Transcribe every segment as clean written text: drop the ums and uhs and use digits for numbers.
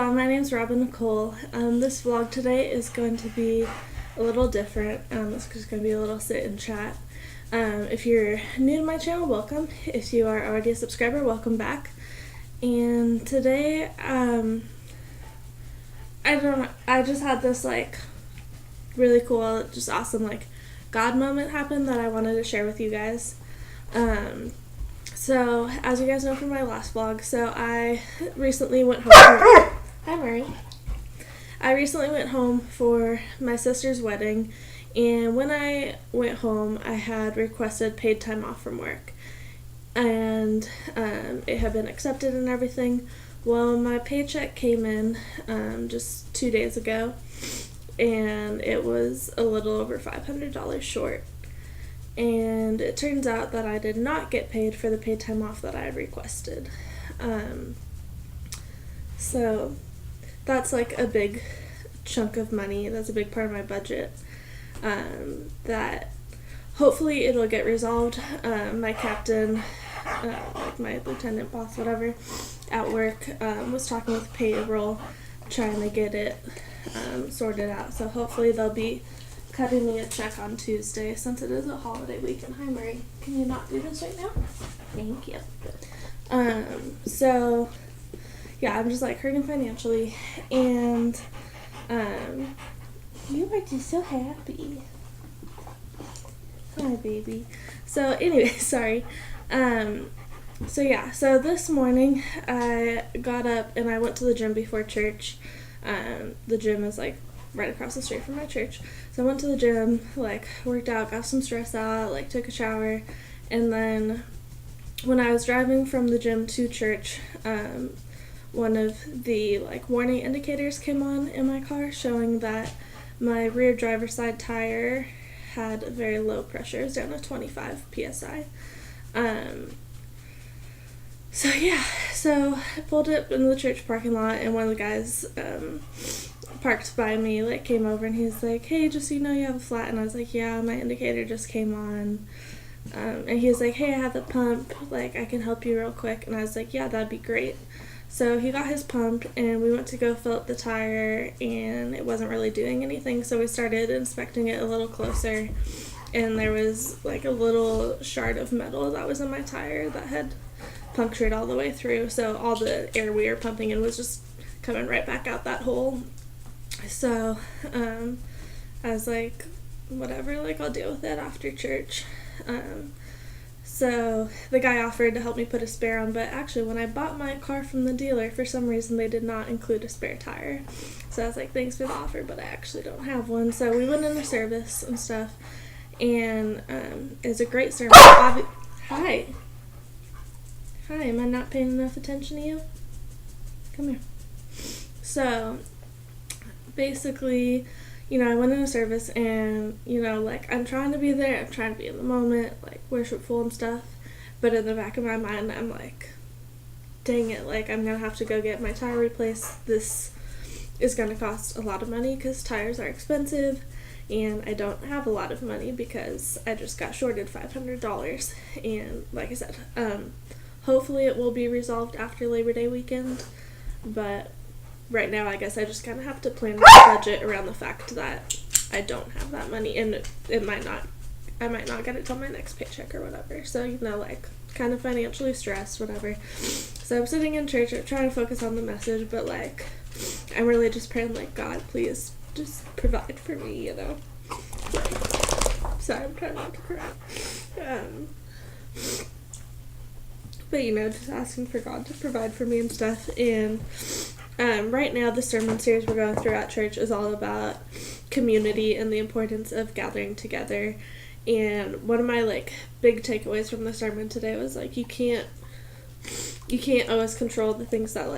y'all, my name's Robin Nicole. This vlog today is going to be a little different. It's just going to be a little sit and chat. If you're new to my channel, welcome. If you are already a subscriber, welcome back. And today, I just had this really cool, just awesome God moment happen that I wanted to share with you guys. So, as you guys know from my last vlog, I recently went home. Hi, Murray. I recently went home for my sister's wedding, and when I went home, I had requested paid time off from work, and it had been accepted and everything. Well, my paycheck came in just 2 days ago, and it was a little over $500 short. And it turns out that I did not get paid for the paid time off that I had requested. So that's a big chunk of money. That's a big part of my budget. That hopefully it'll get resolved. My captain, my lieutenant boss, whatever, at work, was talking with payroll, trying to get it sorted out. So hopefully they'll be cutting me a check on Tuesday since it is a holiday weekend. Hi, Murray. Can you not do this right now? Thank you. So yeah, I'm just hurting financially, and you are just so happy. Hi, baby. So anyway, sorry. So this morning I got up and I went to the gym before church. The gym is right across the street from my church. So I went to the gym, worked out, got some stress out, took a shower, and then when I was driving from the gym to church, one of the warning indicators came on in my car showing that my rear driver's side tire had very low pressure. It was down to 25 psi. So I pulled up in the church parking lot, and one of the guys parked by me came over, and he's like, "Hey, just so you know, you have a flat." And I was like, "Yeah, my indicator just came on." And he was like, "Hey, I have the pump, I can help you real quick." And I was like, "Yeah, that'd be great." So he got his pump, and we went to go fill up the tire, and it wasn't really doing anything. So we started inspecting it a little closer, and there was a little shard of metal that was in my tire that had punctured all the way through. So all the air we were pumping in was just coming right back out that hole. So I was like, whatever, I'll deal with it after church. So the guy offered to help me put a spare on, but actually when I bought my car from the dealer, for some reason they did not include a spare tire. So I was like, thanks for the offer, but I actually don't have one. So we went into service and stuff, and it was a great service. Hi, am I not paying enough attention to you? Come here. So basically, I went into service, and, I'm trying to be there, I'm trying to be in the moment, worshipful and stuff, but in the back of my mind, I'm dang it, I'm gonna have to go get my tire replaced. This is gonna cost a lot of money, because tires are expensive, and I don't have a lot of money, because I just got shorted $500, and like I said, hopefully it will be resolved after Labor Day weekend, but right now, I guess I just kind of have to plan my budget around the fact that I don't have that money, and I might not get it till my next paycheck or whatever. So, kind of financially stressed, whatever. So I'm sitting in church, I'm trying to focus on the message, but I'm really just praying, God, please just provide for me, Sorry, I'm trying not to cry. But, just asking for God to provide for me and stuff. And right now, the sermon series we're going through at church is all about community and the importance of gathering together. And one of my big takeaways from the sermon today was you can't always control the things that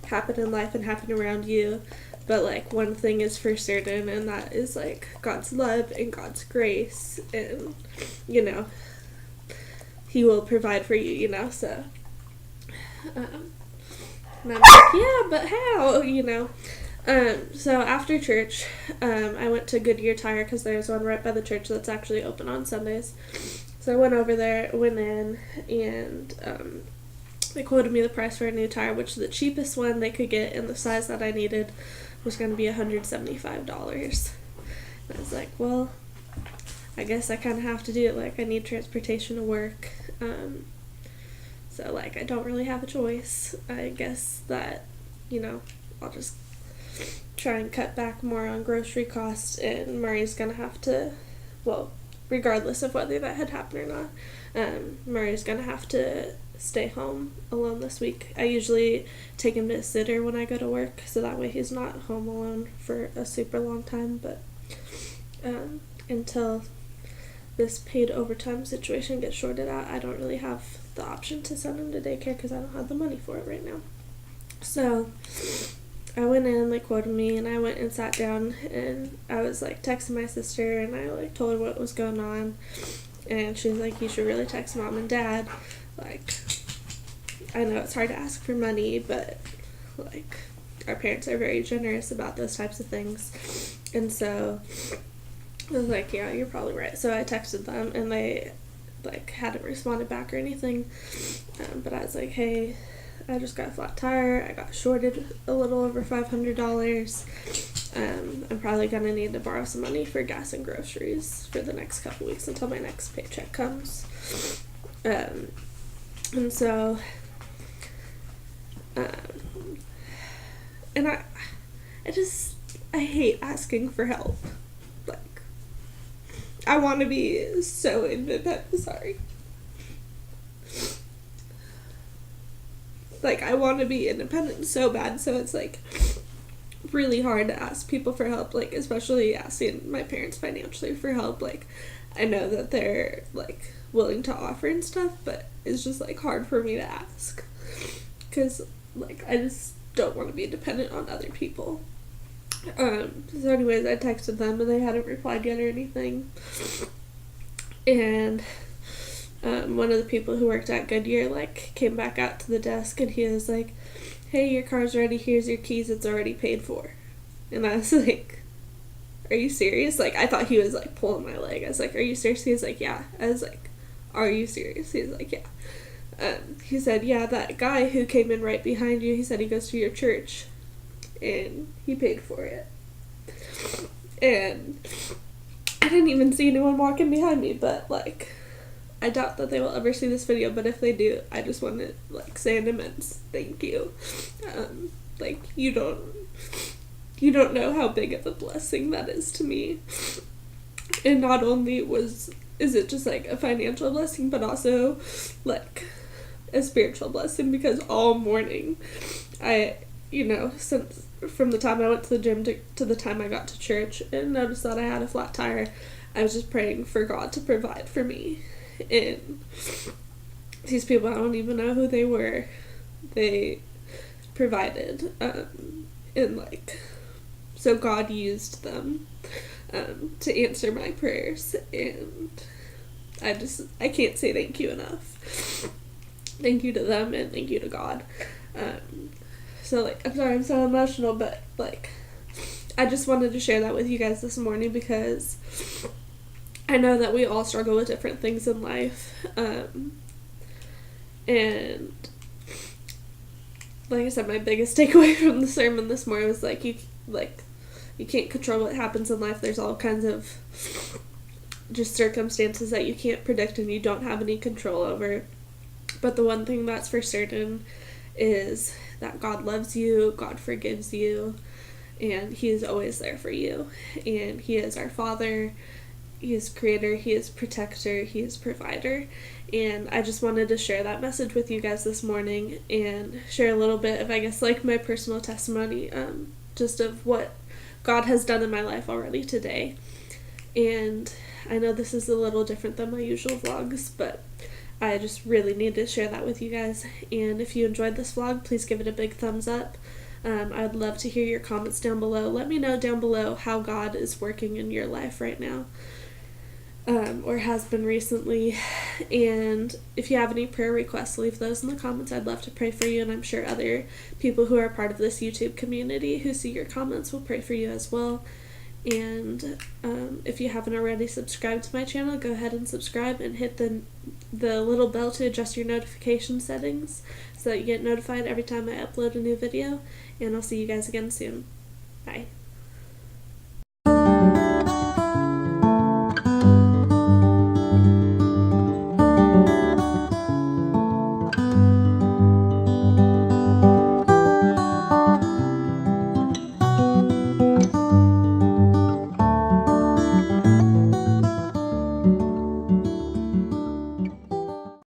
happen in life and happen around you, but one thing is for certain, and that is God's love and God's grace, and He will provide for you, so and I'm yeah, but how, So after church, I went to Goodyear Tire, because there's one right by the church that's actually open on Sundays. So I went over there, went in, and they quoted me the price for a new tire, which the cheapest one they could get in the size that I needed was going to be $175. And I was like, well, I guess I kind of have to do it. Like, I need transportation to work. So, like, I don't really have a choice. I guess that, I'll just try and cut back more on grocery costs, and Murray's going to have to, well, regardless of whether that had happened or not, Murray's going to have to stay home alone this week. I usually take him to a sitter when I go to work, so that way he's not home alone for a super long time, but until this paid overtime situation gets sorted out, I don't really have the option to send him to daycare because I don't have the money for it right now. So I went in, they quoted me, and I went and sat down, and I was like texting my sister, and I like told her what was going on, and she was like, you should really text mom and dad. Like, I know it's hard to ask for money, but like, our parents are very generous about those types of things. And so I was like, yeah, you're probably right. So I texted them, and they like hadn't responded back or anything, but I was like, hey, I just got a flat tire, I got shorted a little over $500, I'm probably gonna need to borrow some money for gas and groceries for the next couple weeks until my next paycheck comes. And so and I hate asking for help. Like, I want to be so independent. Sorry. Like, I want to be independent so bad, so it's like really hard to ask people for help, like, especially asking my parents financially for help. Like, I know that they're like willing to offer and stuff, but it's just like hard for me to ask because like I just don't want to be dependent on other people. So anyways, I texted them and they hadn't replied yet or anything. And one of the people who worked at Goodyear like came back out to the desk and he was like, hey, your car's ready, here's your keys, it's already paid for. And I was like, are you serious? Like, I thought he was like pulling my leg. I was like, are you serious? He was like, yeah. I was like, are you serious? He was like, yeah. He said, yeah, that guy who came in right behind you, he said he goes to your church and he paid for it. And I didn't even see anyone walking behind me, but like, I doubt that they will ever see this video, but if they do, I just want to like say an immense thank you. Like, you don't know how big of a blessing that is to me. And not only is it just like a financial blessing, but also like a spiritual blessing, because all morning I, since from the time I went to the gym to the time I got to church and noticed that I had a flat tire, I was just praying for God to provide for me. And these people, I don't even know who they were, they provided, and like, so God used them to answer my prayers, and I can't say thank you enough. Thank you to them and thank you to God. So like, I'm sorry I'm so emotional, but like, I just wanted to share that with you guys this morning because I know that we all struggle with different things in life, and like I said, my biggest takeaway from the sermon this morning was like, you can't control what happens in life. There's all kinds of just circumstances that you can't predict and you don't have any control over. But the one thing that's for certain is that God loves you, God forgives you, and He is always there for you. And He is our Father, He is Creator, He is Protector, He is Provider. And I just wanted to share that message with you guys this morning and share a little bit of, I guess, like my personal testimony, just of what God has done in my life already today. And I know this is a little different than my usual vlogs, but I just really need to share that with you guys. And if you enjoyed this vlog, please give it a big thumbs up. I'd love to hear your comments down below. Let me know down below how God is working in your life right now, or has been recently. And if you have any prayer requests, leave those in the comments. I'd love to pray for you, and I'm sure other people who are part of this YouTube community who see your comments will pray for you as well. And if you haven't already subscribed to my channel, go ahead and subscribe and hit the little bell to adjust your notification settings so that you get notified every time I upload a new video. And I'll see you guys again soon. Bye.